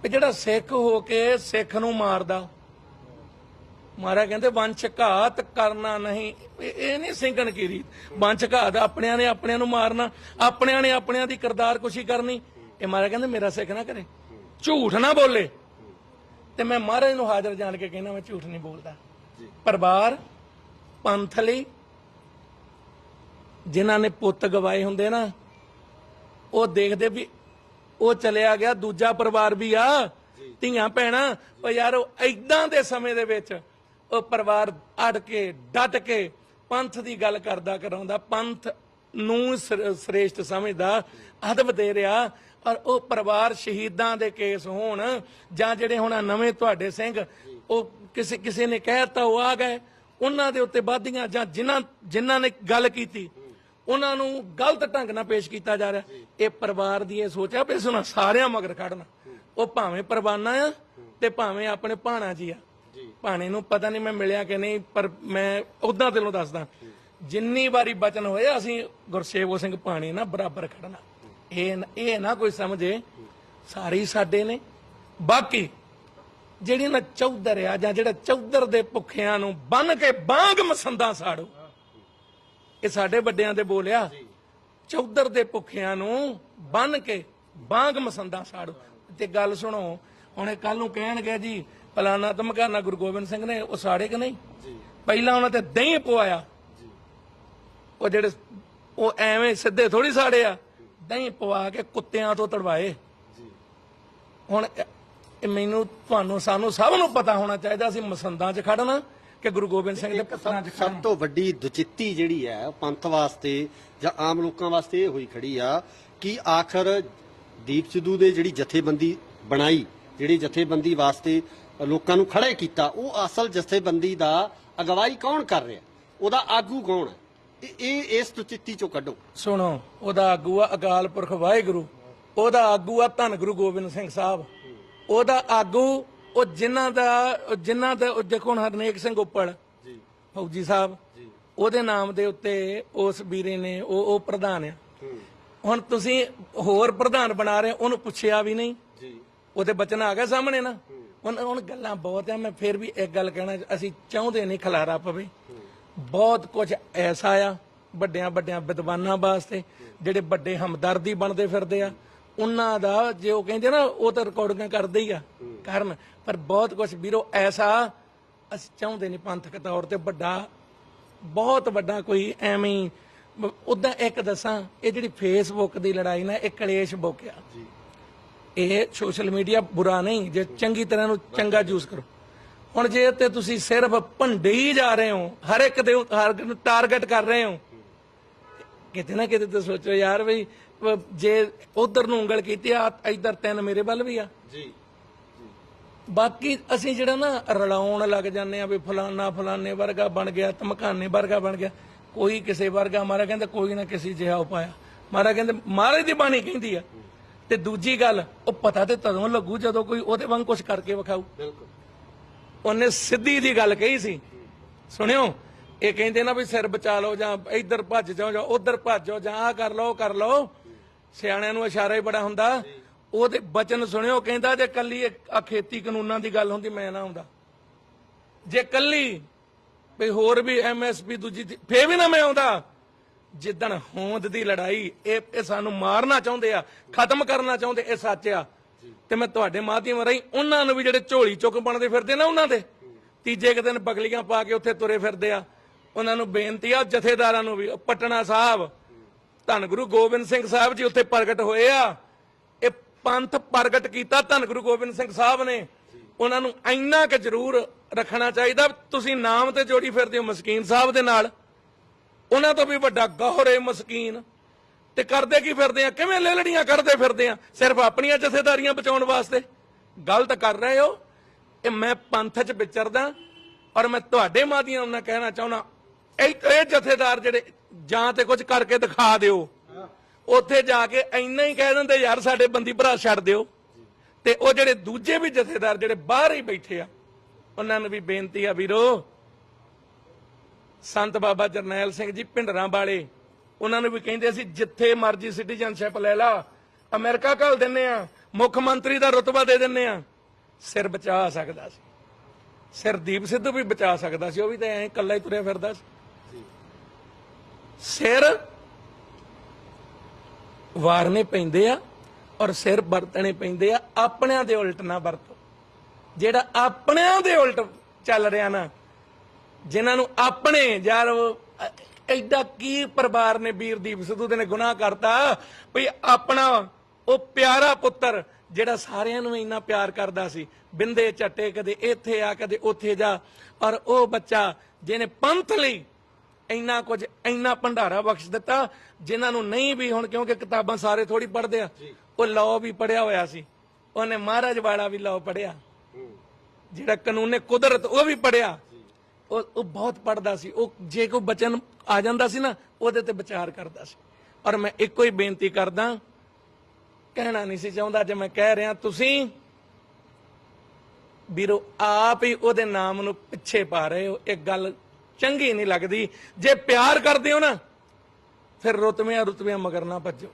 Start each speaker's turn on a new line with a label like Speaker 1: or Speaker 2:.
Speaker 1: ਵੀ ਜਿਹੜਾ ਸਿੱਖ ਹੋ ਕੇ ਸਿੱਖ ਨੂੰ ਮਾਰਦਾ, ਮਾਰਾ ਕਹਿੰਦੇ ਵੰਸ਼ ਘਾਤ ਕਰਨਾ ਨਹੀਂ, ਇਹ ਨਹੀਂ ਸਿੰਘਨ ਕੀ ਰੀਤ। ਵੰਸ਼ ਘਾਤ ਆਪਣਿਆਂ ਨੇ ਆਪਣਿਆਂ ਨੂੰ ਮਾਰਨਾ, ਆਪਣਿਆਂ ਨੇ ਆਪਣਿਆਂ ਦੀ ਕਿਰਦਾਰ ਕੁਸ਼ੀ ਕਰਨੀ। ਇਹ ਮਾਰਾ ਕਹਿੰਦੇ ਮੇਰਾ ਸਿੱਖ ਨਾ ਕਰੇ, ਝੂਠ ਨਾ ਬੋਲੇ। ਤੇ ਮੈਂ ਮਹਾਰਾਜ ਨੂੰ ਹਾਜ਼ਰ ਜਾਣ ਕੇ ਕਹਿਣਾ ਮੈਂ ਝੂਠ ਨਹੀਂ ਬੋਲਦਾ। ਪਰਿਵਾਰ ਪੰਥ ਲਈ ਜਿਨ੍ਹਾਂ ਨੇ ਪੁੱਤ ਗਵਾਏ ਹੁੰਦੇ ਨਾ, ਉਹ ਦੇਖਦੇ ਵੀ ਉਹ ਚਲਿਆ ਗਿਆ, ਦੂਜਾ ਪਰਿਵਾਰ ਵੀ ਆ, ਧੀਆਂ ਭੈਣਾਂ। ਉਹ ਯਾਰ ਉਹ ਏਦਾਂ ਦੇ ਸਮੇਂ ਦੇ ਵਿੱਚ ਉਹ ਪਰਿਵਾਰ ਅੜ ਕੇ ਡਟ ਕੇ ਪੰਥ ਦੀ ਗੱਲ ਕਰਦਾ ਕਰਾਉਂਦਾ, ਪੰਥ ਨੂੰ ਸ੍ਰੇਸ਼ਟ ਸਮਝਦਾ, ਅਦਬ ਦੇ ਰਿਹਾ। ਔਰ ਉਹ ਪਰਿਵਾਰ ਸ਼ਹੀਦਾਂ ਦੇ ਕੇਸ ਹੋਣ ਜਾਂ ਜਿਹੜੇ ਹੁਣ ਨਵੇਂ ਤੁਹਾਡੇ ਸਿੰਘ ਉਹ ਕਿਸੇ ਨੇ ਕਹਿਤਾ ਉਹ ਆ ਗਏ, ਉਹਨਾਂ ਦੇ ਉੱਤੇ ਵਾਧੀਆਂ ਜਾਂ ਜਿਨ੍ਹਾਂ ਨੇ ਗੱਲ ਕੀਤੀ ਉਹਨਾਂ ਨੂੰ ਗਲਤ ਢੰਗ ਨਾਲ ਪੇਸ਼ ਕੀਤਾ ਜਾ ਰਿਹਾ। ਇਹ ਪਰਿਵਾਰ ਦੀ ਇਹ ਸੋਚ ਆ ਵੀ ਸੁਣਾ ਸਾਰਿਆਂ ਮਗਰ ਖੜਨਾ। ਉਹ ਭਾਵੇਂ ਪਰਵਾਨਾ ਆ ਤੇ ਭਾਵੇਂ ਆਪਣੇ ਭਾਣਾ ਜੀ ਆ। ਭਾਣੇ ਨੂੰ ਪਤਾ ਨਹੀਂ ਮੈਂ ਮਿਲਿਆ ਕਿ ਨਹੀਂ, ਪਰ ਮੈਂ ਉਦਾਂ ਦਿਲੋਂ ਦੱਸਦਾ, ਜਿੰਨੀ ਵਾਰੀ ਬਚਨ ਹੋਏ ਅਸੀਂ ਗੁਰਸੇਵਕ ਸਿੰਘ ਭਾਣੇ ਨਾਲ ਬਰਾਬਰ ਖੜਨਾ। ਇਹ ਨਾ ਕੋਈ ਸਮਝੇ ਸਾਰੇ ਸਾਡੇ ਨੇ। ਬਾਕੀ ਜਿਹੜੀ ਨਾ ਚੌਧਰ ਆ ਜਾਂ ਜਿਹੜਾ ਚੌਧਰ ਦੇ ਭੁੱਖਿਆਂ ਨੂੰ ਬੰਨ ਕੇ ਬਾਂਗ ਮਸੰਦਾ ਸਾੜੋ, ਇਹ ਸਾਡੇ ਵੱਡਿਆਂ ਦੇ ਬੋਲਿਆ। ਚੌਧਰ ਦੇ ਭੁੱਖਿਆਂ ਨੂੰ ਬੰਨ ਕੇ ਬਾਂਗ ਮਸੰਦਾ ਸਾੜੋ। ਤੇ ਗੱਲ ਸੁਣੋ, ਹੁਣ ਕੱਲ ਨੂੰ ਕਹਿਣਗੇ ਜੀ ਫਲਾਨਾ ਧਮਕਾਨਾ ਗੁਰੂ ਗੋਬਿੰਦ ਸਿੰਘ ਨੇ ਉਹ ਸਾੜੇ ਕਿ ਨਹੀਂ? ਪਹਿਲਾਂ ਉਹਨਾਂ ਤੇ ਦਹੀਂ ਪਵਾਇਆ। ਉਹ ਜਿਹੜੇ ਉਹ ਐਵੇਂ ਸਿੱਧੇ ਥੋੜੀ ਸਾੜੇ ਆ, ਦਹੀਂ ਪਵਾ ਕੇ ਕੁੱਤਿਆਂ ਤੋਂ ਤੜਵਾਏ। ਹੁਣ ਮੈਨੂੰ ਤੁਹਾਨੂੰ ਸਾਨੂੰ ਸਭ ਨੂੰ ਪਤਾ ਹੋਣਾ ਚਾਹੀਦਾ ਅਸੀਂ ਮਸੰਦਾਂ 'ਚ ਖੜਨਾ ਕਿ ਗੁਰੂ ਗੋਬਿੰਦ ਸਿੰਘ ਦੇ ਪੁੱਤਰਾਂ 'ਚ ਖੜਨਾ।
Speaker 2: ਸਭ ਤੋਂ ਵੱਡੀ ਦੁਚਿੱਤੀ ਜਿਹੜੀ ਹੈ ਪੰਥ ਵਾਸਤੇ ਜਾਂ ਆਮ ਲੋਕਾਂ ਵਾਸਤੇ ਇਹ ਹੋਈ ਖੜੀ ਆ ਕਿ ਆਖਰ ਦੀਪ ਸਿੱਧੂ ਦੇ ਜਿਹੜੀ ਜਥੇਬੰਦੀ ਬਣਾਈ, ਜਿਹੜੀ ਜਥੇਬੰਦੀ ਵਾਸਤੇ ਲੋਕਾਂ ਨੂੰ ਖੜੇ ਕੀਤਾ, ਉਹ ਅਸਲ ਜਥੇਬੰਦੀ ਦਾ ਅਗਵਾਈ ਕੌਣ ਕਰ ਰਿਹਾ, ਉਹਦਾ ਆਗੂ ਕੌਣ ਹੈ? ਇਹ ਇਸ ਦੁਚਿੱਤੀ ਚੋਂ ਕੱਢੋ।
Speaker 1: ਸੁਣੋ, ਉਹਦਾ ਆਗੂ ਆ ਅਕਾਲ ਪੁਰਖ ਵਾਹਿਗੁਰੂ, ਉਹਦਾ ਆਗੂ ਆ ਧੰਨ ਗੁਰੂ ਗੋਬਿੰਦ ਸਿੰਘ ਸਾਹਿਬ, ਉਹਦਾ ਆਗੂ ਉਹ ਜਿਨ੍ਹਾਂ ਦਾ ਦੇਖੋ ਹਰਨੇਕ ਸਿੰਘ ਉੱਪਲ ਫੌਜੀ ਸਾਹਿਬ, ਉਹਦੇ ਨਾਮ ਦੇ ਉੱਤੇ ਉਸ ਵੀਰੇ ਨੇ ਉਹ ਪ੍ਰਧਾਨ ਆ। ਹੁਣ ਤੁਸੀਂ ਹੋਰ ਪ੍ਰਧਾਨ ਬਣਾ ਰਹੇ, ਉਹਨੂੰ ਪੁੱਛਿਆ ਵੀ ਨਹੀਂ, ਉਹਦੇ ਬਚਨ ਆ ਗਿਆ ਸਾਹਮਣੇ ਨਾ। ਹੁਣ ਗੱਲਾਂ ਬਹੁਤ ਆ। ਮੈਂ ਫਿਰ ਵੀ ਇੱਕ ਗੱਲ ਕਹਿਣਾ, ਅਸੀਂ ਚਾਹੁੰਦੇ ਨਹੀਂ ਖਲਾਰਾ ਪਵੇ। ਬਹੁਤ ਕੁਝ ਐਸਾ ਆ ਵੱਡਿਆਂ ਵਿਦਵਾਨਾਂ ਵਾਸਤੇ ਜਿਹੜੇ ਵੱਡੇ ਹਮਦਰਦੀ ਬਣਦੇ ਫਿਰਦੇ ਆ, ਉਹਨਾਂ ਦਾ ਜੇ ਉਹ ਕਹਿੰਦੇ ਨਾ ਉਹ ਤਾਂ ਰਿਕਾਰਡਿੰਗਾਂ ਕਰਦੇ ਹੀ ਆ ਕਰਨ, ਪਰ ਬਹੁਤ ਕੁਝ ਵੀਰੋ ਐਸਾ ਅਸੀਂ ਚਾਹੁੰਦੇ ਨਹੀਂ ਪੰਥਕ ਤੌਰ ਤੇ ਬਹੁਤ ਵੱਡਾ ਕੋਈ ਐਵੇਂ। ਉਦਾਂ ਇੱਕ ਦੱਸਾਂ, ਇਹ ਜਿਹੜੀ ਫੇਸਬੁੱਕ ਦੀ ਲੜਾਈ ਨਾ, ਇਹ ਕਲੇਸ਼ ਬੋਕਿਆ। ਇਹ ਸੋਸ਼ਲ ਮੀਡੀਆ ਬੁਰਾ ਨਹੀਂ ਜੇ ਚੰਗੀ ਤਰ੍ਹਾਂ ਨੂੰ ਚੰਗਾ ਯੂਜ਼ ਕਰੋ। ਹੁਣ ਜੇ ਤੇ ਤੁਸੀਂ ਸਿਰਫ ਭੰਡੇ ਹੀ ਜਾ ਰਹੇ ਹੋ, ਹਰ ਇੱਕ ਦੇ ਟਾਰਗੇਟ ਕਰ ਰਹੇ ਹੋ, ਕਿਤੇ ਨਾ ਕਿਤੇ ਤਾਂ ਸੋਚੋ ਯਾਰ ਵੀ ਜੇ ਉਧਰ ਨੂੰ ਉਂਗਲ ਕੀਤੀ ਆ, ਇੱਧਰ ਤਿੰਨ ਮੇਰੇ ਵੱਲ ਵੀ ਆ। ਬਾਕੀ ਅਸੀਂ ਜਿਹੜਾ ਨਾ ਰਲਾਉਣ ਲੱਗ ਜਾਂਦੇ ਆ ਵੀ ਫਲਾਨਾ ਫਲਾਨੇ ਵਰਗਾ ਬਣ ਗਿਆ, ਧਮਕਾਨੇ ਵਰਗਾ ਬਣ ਗਿਆ, ਕੋਈ ਕਿਸੇ ਵਰਗਾ। ਮਾਰਾ ਕਹਿੰਦਾ ਕੋਈ ਨਾ ਕਿਸੇ ਜਿਹਾ ਉਪਾਇਆ। ਮਾਰਾ ਕਹਿੰਦੇ ਮਹਾਰਾਜ ਦੀ ਬਾਣੀ ਕਹਿੰਦੀ ਆ। ਤੇ ਦੂਜੀ ਗੱਲ, ਉਹ ਪਤਾ ਤੇ ਤਦੋਂ ਲੱਗੂ ਜਦੋਂ ਕੋਈ ਉਹਦੇ ਵਾਂਗ ਕੁਝ ਕਰਕੇ ਵਿਖਾਊ। ਉਹਨੇ ਸਿੱਧੀ ਦੀ ਗੱਲ ਕਹੀ ਸੀ, ਸੁਣਿਓ। ਇਹ ਕਹਿੰਦੇ ਨਾ ਵੀ ਸਿਰ ਬਚਾ ਲਓ ਜਾਂ ਇੱਧਰ ਭੱਜ ਜਾਓ ਜਾਂ ਉਧਰ ਭੱਜ ਜਾਓ ਜਾਂ ਆਹ ਕਰ ਲਓ ਕਰ ਲਓ, ਸਿਆਣਿਆਂ ਨੂੰ ਇਸ਼ਾਰਾ ਹੀ ਬੜਾ ਹੁੰਦਾ। ਉਹਦੇ ਬਚਨ ਸੁਣਿਓ, ਕਹਿੰਦਾ ਜੇ ਕੱਲੀ ਆ ਖੇਤੀ ਕਾਨੂੰਨਾਂ ਦੀ ਗੱਲ ਹੁੰਦੀ ਮੈਂ ਨਾ ਆਉਂਦਾ, ਜੇ ਕੱਲੀ ਵੀ ਹੋਰ ਵੀ MSP ਦੂਜੀ ਫੇਰ ਵੀ ਨਾ ਮੈਂ ਆਉਂਦਾ। ਜਿੱਦਣ ਹੋਂਦ ਦੀ ਲੜਾਈ ਇਹ ਸਾਨੂੰ ਮਾਰਨਾ ਚਾਹੁੰਦੇ ਆ, ਖਤਮ ਕਰਨਾ ਚਾਹੁੰਦੇ, ਇਹ ਸੱਚ ਆ। ਤੇ ਮੈਂ ਤੁਹਾਡੇ ਮਾਧਿਅਮ ਰਾਹੀਂ ਉਹਨਾਂ ਨੂੰ ਵੀ ਜਿਹੜੇ ਝੋਲੀ ਚੁੱਕ ਬਣਦੇ ਫਿਰਦੇ ਨਾ, ਉਹਨਾਂ ਦੇ ਤੀਜੇ ਦਿਨ ਬਗਲੀਆਂ ਪਾ ਕੇ ਉੱਥੇ ਤੁਰੇ ਫਿਰਦੇ ਆ, ਉਹਨਾਂ ਨੂੰ ਬੇਨਤੀ ਆ, ਜਥੇਦਾਰਾਂ ਨੂੰ ਵੀ। ਪਟਨਾ ਸਾਹਿਬ ਧੰਨ ਗੁਰੂ ਗੋਬਿੰਦ ਸਿੰਘ ਸਾਹਿਬ ਜੀ ਉੱਥੇ ਪ੍ਰਗਟ ਹੋਏ ਆ। ਇਹ ਪੰਥ ਪ੍ਰਗਟ ਕੀਤਾ ਧੰਨ ਗੁਰੂ ਗੋਬਿੰਦ ਸਿੰਘ ਸਾਹਿਬ ਨੇ। ਉਹਨਾਂ ਨੂੰ ਇੰਨਾ ਕੁ ਜ਼ਰੂਰ ਰੱਖਣਾ ਚਾਹੀਦਾ। ਤੁਸੀਂ ਨਾਮ ਤੇ ਜੋੜੀ ਫਿਰਦੇ ਹੋ ਮਸਕੀਨ ਸਾਹਿਬ ਦੇ ਨਾਲ, ਉਹਨਾਂ ਤੋਂ ਵੀ ਵੱਡਾ ਗੌਹਰੇ ਮਸਕੀਨ। ਤੇ ਕਰਦੇ ਕੀ ਫਿਰਦੇ ਆ, ਕਿਵੇਂ ਲੜੀਆਂ ਕਰਦੇ ਫਿਰਦੇ ਆ, ਸਿਰਫ ਆਪਣੀਆਂ ਜਥੇਦਾਰੀਆਂ ਬਚਾਉਣ ਵਾਸਤੇ। ਗਲਤ ਕਰ ਰਹੇ ਹੋ। ਇਹ ਮੈਂ ਪੰਥ 'ਚ ਵਿਚਰਦਾ ਔਰ ਮੈਂ ਤੁਹਾਡੇ ਮਾਧਿਅਮ ਨਾਲ ਕਹਿਣਾ ਚਾਹੁੰਦਾ, ਇਹ ਜਥੇਦਾਰ ਜਿਹੜੇ ਜਾਂ ਤੇ ਕੁਝ ਕਰਕੇ ਦਿਖਾ ਦਿਓ, ਉੱਥੇ ਜਾ ਕੇ ਇੰਨਾ ਹੀ ਕਹਿ ਦਿੰਦੇ ਯਾਰ ਸਾਡੇ ਬੰਦੀ ਭਰਾ ਛੱਡ ਦਿਓ। ਤੇ ਉਹ ਜਿਹੜੇ ਦੂਜੇ ਵੀ ਜਥੇਦਾਰ ਜਿਹੜੇ ਬਾਹਰ ਹੀ ਬੈਠੇ ਆ, ਉਹਨਾਂ ਨੂੰ ਵੀ ਬੇਨਤੀ ਆ ਵੀਰੋ, ਸੰਤ ਬਾਬਾ ਜਰਨੈਲ ਸਿੰਘ ਜੀ ਭਿੰਡਰਾਂ ਵਾਲੇ, ਉਹਨਾਂ ਨੂੰ ਵੀ ਕਹਿੰਦੇ ਸੀ ਜਿੱਥੇ ਮਰਜ਼ੀ ਸਿਟੀਜ਼ਨਸ਼ਿਪ ਲੈ ਲਾ, ਅਮਰੀਕਾ ਘੱਲ ਦਿੰਨੇ ਆ, ਮੁੱਖ ਮੰਤਰੀ ਦਾ ਰੁਤਬਾ ਦੇ ਦਿੰਨੇ ਆ, ਸਿਰ ਬਚਾ ਸਕਦਾ ਸੀ। ਸਿਰ ਦੀਪ ਸਿੱਧੂ ਵੀ ਬਚਾ ਸਕਦਾ ਸੀ, ਉਹ ਵੀ ਤਾਂ ਐਂ ਇਕੱਲਾ ਹੀ ਤੁਰਿਆ ਫਿਰਦਾ ਸੀ। ਸਿਰ ਵਾਰਨੇ ਪੈਂਦੇ ਆ ਔਰ ਸਿਰ ਵਰਤਣੇ ਪੈਂਦੇ ਆ, ਆਪਣਿਆਂ ਦੇ ਉਲਟ ਨਾ ਵਰਤੋ। ਜਿਹੜਾ ਆਪਣਿਆਂ ਦੇ ਉਲਟ ਚੱਲ ਰਿਹਾ ਨਾ, ਜਿਨ੍ਹਾਂ ਨੂੰ ਆਪਣੇ ਯਾਰ ਐਡਾ ਕੀ ਪਰਿਵਾਰ ਨੇ ਵੀਰਦੀਪ ਸਿੱਧੂ ਦੇ ਨੇ ਗੁਨਾਹ ਕਰਤਾ ਵੀ ਆਪਣਾ ਉਹ ਪਿਆਰਾ ਪੁੱਤਰ ਜਿਹੜਾ ਸਾਰਿਆਂ ਨੂੰ ਇੰਨਾ ਪਿਆਰ ਕਰਦਾ ਸੀ, ਬਿੰਦੇ ਝੱਟੇ ਕਦੇ ਇੱਥੇ ਆ ਕਦੇ ਉੱਥੇ ਜਾ, ਔਰ ਉਹ ਬੱਚਾ ਜਿਹਨੇ ਪੰਥ ਲਈ ਇੰਨਾ ਕੁਝ ਇੰਨਾ ਭੰਡਾਰਾ ਬਖਸ਼ ਦਿੱਤਾ, ਜਿਨ੍ਹਾਂ ਨੂੰ ਨਹੀਂ ਵੀ ਹੁਣ ਕਿਉਂਕਿ ਕਿਤਾਬਾਂ ਸਾਰੇ ਥੋੜੀ ਪੜ੍ਹਦੇ ਆ, ਉਹ ਲਾਅ ਵੀ ਪੜਿਆ ਹੋਇਆ ਸੀ, ਉਹਨੇ ਮਹਾਰਾਜ ਵਾਲਾ ਵੀ ਲਾਅ ਪੜਿਆ, ਜਿਹੜਾ ਕਾਨੂੰਨੇ ਕੁਦਰਤ ਉਹ ਵੀ ਪੜਿਆ, ਉਹ ਬਹੁਤ ਪੜਦਾ ਸੀ। ਉਹ ਜੇ ਕੋਈ ਬਚਨ ਆ ਜਾਂਦਾ ਸੀ ਨਾ ਉਹਦੇ ਤੇ ਵਿਚਾਰ ਕਰਦਾ ਸੀ। ਔਰ ਮੈਂ ਇੱਕੋ ਹੀ ਬੇਨਤੀ ਕਰਦਾ, ਕਹਿਣਾ ਨਹੀਂ ਸੀ ਚਾਹੁੰਦਾ ਜੇ ਮੈਂ ਕਹਿ ਰਿਹਾ, ਤੁਸੀਂ ਵੀਰੋ ਆਪ ਹੀ ਉਹਦੇ ਨਾਮ ਨੂੰ ਪਿੱਛੇ ਪਾ ਰਹੇ ਹੋ। ਇਹ ਗੱਲ ਚੰਗੀ ਨਹੀਂ ਲੱਗਦੀ। ਜੇ ਪਿਆਰ ਕਰਦੇ ਹੋ ਨਾ ਫਿਰ ਰੁਤਬਿਆਂ ਮਗਰ ਨਾ ਭੱਜੋ।